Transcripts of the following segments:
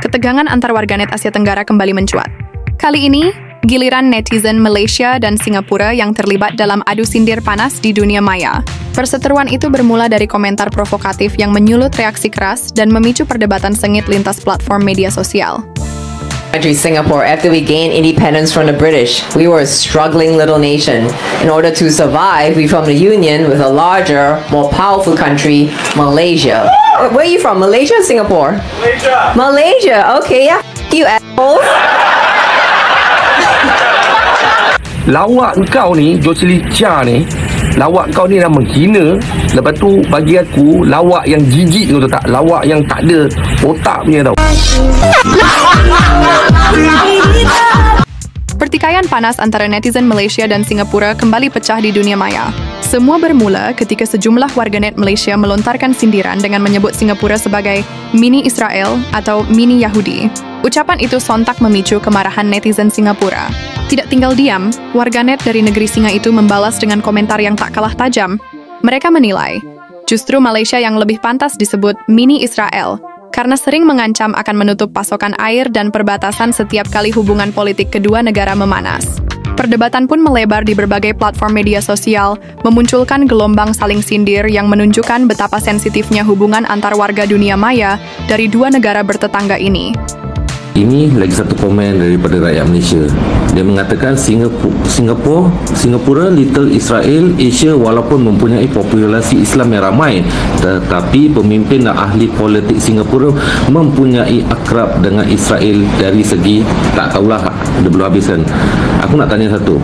Ketegangan antar warganet Asia Tenggara kembali mencuat. Kali ini, giliran netizen Malaysia dan Singapura yang terlibat dalam adu sindir panas di dunia maya. Perseteruan itu bermula dari komentar provokatif yang menyulut reaksi keras dan memicu perdebatan sengit lintas platform media sosial. Country Singapore, after we gained independence from the British, we were a struggling little nation. In order to survive, we formed a union with a larger, more powerful country, Malaysia. Where are you from? Malaysia or Singapore? Malaysia. Malaysia. Okay, yeah. You assholes. Lawak kau ni, Jocelyn Chia ni, lawak kau ni dah menghina. Lepas tu bagi aku, lawak yang jijik tu tak? Lawak yang tak ada otak punya tau. Pertikaian panas antara netizen Malaysia dan Singapura kembali pecah di dunia maya. Semua bermula ketika sejumlah warganet Malaysia melontarkan sindiran dengan menyebut Singapura sebagai mini Israel atau mini Yahudi. Ucapan itu sontak memicu kemarahan netizen Singapura. Tidak tinggal diam, warganet dari negeri singa itu membalas dengan komentar yang tak kalah tajam. Mereka menilai, justru Malaysia yang lebih pantas disebut mini Israel, karena sering mengancam akan menutup pasokan air dan perbatasan setiap kali hubungan politik kedua negara memanas. Perdebatan pun melebar di berbagai platform media sosial, memunculkan gelombang saling sindir yang menunjukkan betapa sensitifnya hubungan antar warga dunia maya dari dua negara bertetangga ini. Ini lagi satu komen daripada rakyat Malaysia. Dia mengatakan Singapura, Little Israel, Asia walaupun mempunyai populasi Islam yang ramai, tetapi pemimpin dan ahli politik Singapura mempunyai akrab dengan Israel dari segi, tak tahulah, dia belum habiskan. Aku nak tanya satu.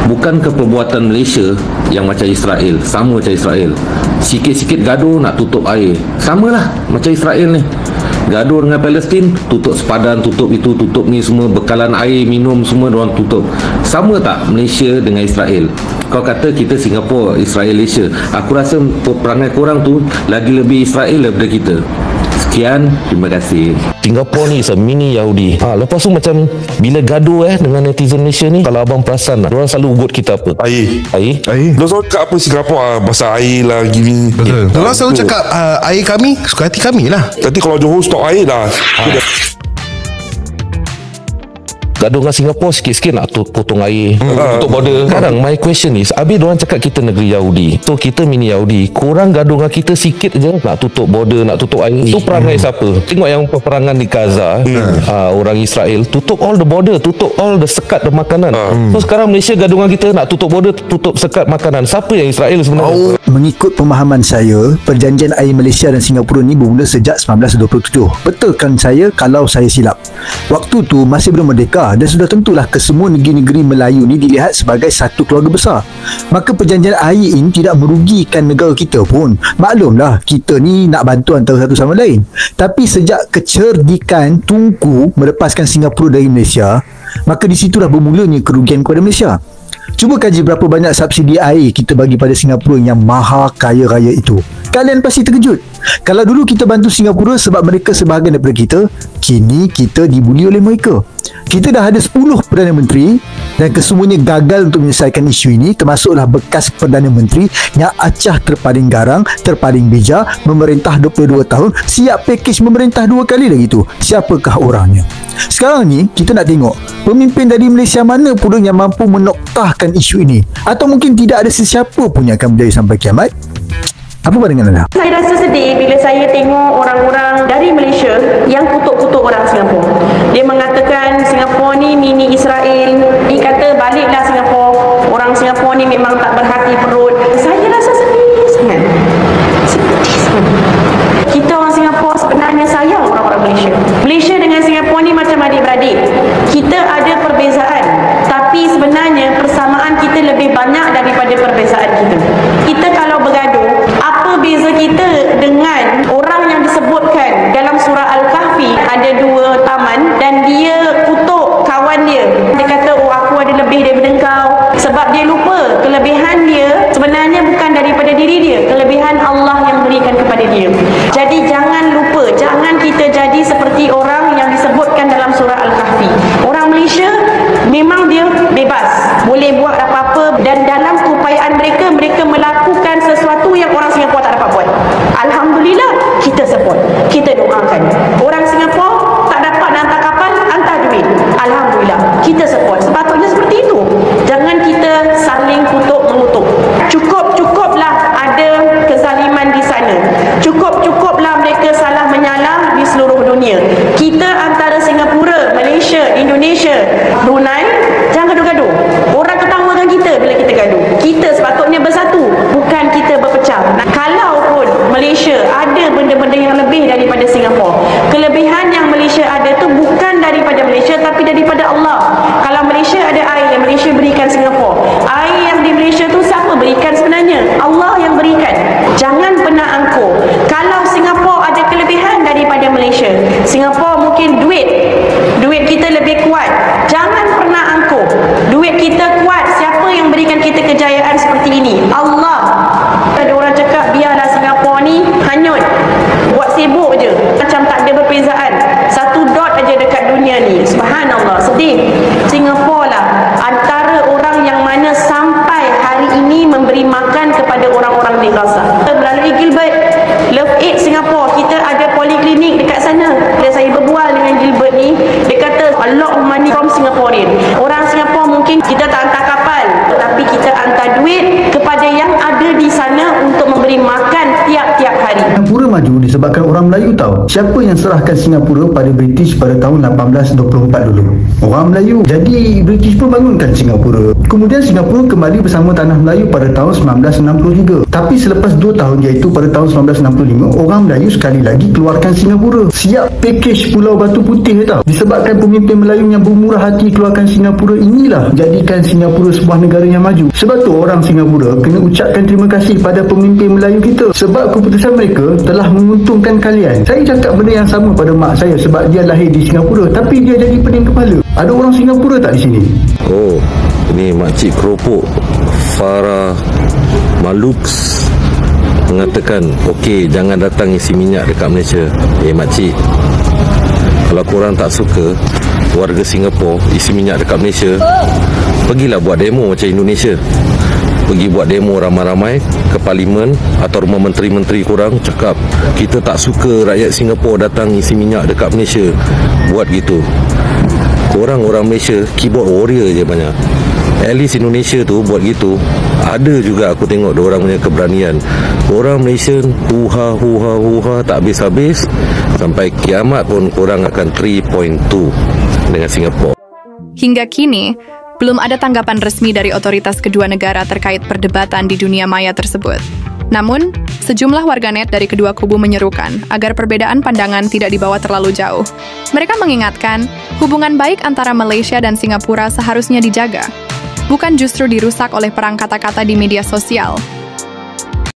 Bukankah perbuatan Malaysia yang macam Israel, sama macam Israel? Sikit-sikit gaduh nak tutup air. Samalah macam Israel ni. Gaduh dengan Palestin, tutup sepadan, tutup itu, tutup ni semua, bekalan air, minum semua diorang tutup. Sama tak Malaysia dengan Israel? Kau kata kita Singapura, Israel, Malaysia. Aku rasa perangai korang tu lagi lebih Israel daripada kita. Sekian, terima kasih. Singapura ni is a mini Yahudi. Lepas tu macam bila gaduh dengan netizen Malaysia ni, kalau abang perasan lah, diorang selalu ugut kita apa? Air. Diorang selalu cakap apa Singapura pasal air lah gini. Betul. Diorang selalu cakap air kami, suka hati kami lah. Nanti kalau Johor stok air dah. Gaduh dengan Singapura sikit-sikit nak potong air, tutup border. Sekarang my question is, habis diorang cakap kita negeri Yahudi, so kita mini Yahudi. Korang gaduh dengan kita sikit je nak tutup border, nak tutup air. Itu perangai siapa? Tengok yang peperangan di Gaza, orang Israel tutup all the border, tutup all the sekat the makanan. So sekarang Malaysia gaduh dengan kita nak tutup border, tutup sekat makanan. Siapa yang Israel sebenarnya? Mengikut pemahaman saya, perjanjian air Malaysia dan Singapura ni bermula sejak 1927. Betulkan saya kalau saya silap. Waktu tu masih belum merdeka dan sudah tentulah kesemua negeri-negeri Melayu ni dilihat sebagai satu keluarga besar. Maka perjanjian air ini tidak merugikan negara kita pun. Maklumlah kita ni nak bantu antara satu sama lain. Tapi sejak kecerdikan Tunku melepaskan Singapura dari Malaysia, maka di situlah bermulanya kerugian kepada Malaysia. Cuba kaji berapa banyak subsidi air kita bagi pada Singapura yang maha kaya raya itu. Kalian pasti terkejut. Kalau dulu kita bantu Singapura sebab mereka sebahagian daripada kita, kini kita dibuli oleh mereka. Kita dah ada 10 Perdana Menteri dan kesemuanya gagal untuk menyelesaikan isu ini, termasuklah bekas Perdana Menteri yang acah terpaling garang, terpaling bijak, memerintah 22 tahun, siap pakej memerintah 2 kali lagi tu. Siapakah orangnya? Sekarang ni kita nak tengok pemimpin dari Malaysia mana pula yang mampu menoktahkan isu ini, atau mungkin tidak ada sesiapa pun yang akan berjaya sampai kiamat. Apa pandangan anda? Saya rasa sedih bila saya tengok orang-orang dari Malaysia yang kutuk-kutuk orang Singapura. Dia mengatakan Singapura ni mini Israel. Dia kata baliklah Singapura. Orang Singapura ni memang tak berhati perut. Saya rasa sedih sangat. Sedih sangat. Kita orang Singapura sebenarnya sayang orang-orang Malaysia. Malaysia dengan Singapura ni macam adik-beradik. Kita ada perbezaan, tapi sebenarnya persamaan kita lebih banyak daripada perbezaan kita. Kita kalau bergaduh, apa beza kita dengan orang yang disebutkan dalam surah Al-Kahfi ada 2 taman dan dia kutuk kawan dia. Dia kata, oh aku ada lebih daripada engkau. Sebab dia lupa kelebihan dia sebenarnya bukan daripada diri dia, kelebihan Allah yang berikan kepada dia. Jadi jangan lupa, jangan kita jadi seperti orang yang disebutkan dalam surah Al-Kahfi. Orang Malaysia memang dia bebas, boleh buat apa-apa, dan dalam keupayaan mereka, mereka melakukan sesuatu yang orang Singapura sebenarnya Allah yang berikan. Jangan pernah angkuh. Kalau Singapura ada kelebihan daripada Malaysia, Singapura mungkin duit kita lebih kuat. Jangan pernah angkuh. Duit kita kuat. Siapa yang berikan kita kejayaan seperti ini? Allah. Ada orang cakap biarlah Singapura ni hanyut, buat sibuk je, macam tak ada perbezaan. Satu dot aja dekat dunia ni. Subhanallah, sedih. Singapura lah antara orang yang mana sampai hari ini memberi makan kepada orang-orang di Gaza. Melalui Gilbert Love Aid Singapura, kita ada poliklinik dekat sana. Bila saya berbual dengan Gilbert ni, dia kata a lot of money from Singaporean. Orang Singapura mungkin kita tak hantar kapal, tetapi kita hantar duit kepada yang ada di sana untuk memberi makan tiap-tiap hari. Singapura maju disebabkan orang Melayu tahu siapa yang serahkan Singapura pada British pada tahun 1824 dulu. Orang Melayu. Jadi British pun bangunkan Singapura. Kemudian Singapura kembali bersama tanah Melayu pada tahun 1963. Tapi selepas 2 tahun, iaitu pada tahun 1965, orang Melayu sekali lagi keluarkan Singapura. Siap package Pulau Batu Putih tahu. Disebabkan pemimpin Melayu yang bermurah hati keluarkan Singapura inilah jadikan Singapura sebuah negara yang maju. Sebab tu orang Singapura kena ucapkan terima kasih pada pemimpin Melayu kita. Sebab keputusan mereka telah menguntungkan kalian. Saya cakap benda yang sama pada mak saya sebab dia lahir di Singapura tapi dia jadi pening kepala. Ada orang Singapura tak di sini? Oh, ini makcik keropok Farah Malux mengatakan, okey, jangan datang isi minyak dekat Malaysia. Makcik, kalau korang tak suka warga Singapura isi minyak dekat Malaysia, pergilah buat demo macam Indonesia. Pergi buat demo ramai-ramai ke parlimen atau rumah menteri-menteri korang, cakap kita tak suka rakyat Singapura datang isi minyak dekat Malaysia. Buat gitu. Korang orang Malaysia keyboard warrior je banyak. At least Indonesia tu buat gitu. Ada juga aku tengok diorang punya keberanian. Orang Malaysia huha tak habis-habis. Sampai kiamat pun korang akan 3.2 dengan Singapura. Hingga kini, belum ada tanggapan resmi dari otoritas kedua negara terkait perdebatan di dunia maya tersebut. Namun, sejumlah warganet dari kedua kubu menyerukan agar perbedaan pandangan tidak dibawa terlalu jauh. Mereka mengingatkan, hubungan baik antara Malaysia dan Singapura seharusnya dijaga, bukan justru dirusak oleh perang kata-kata di media sosial.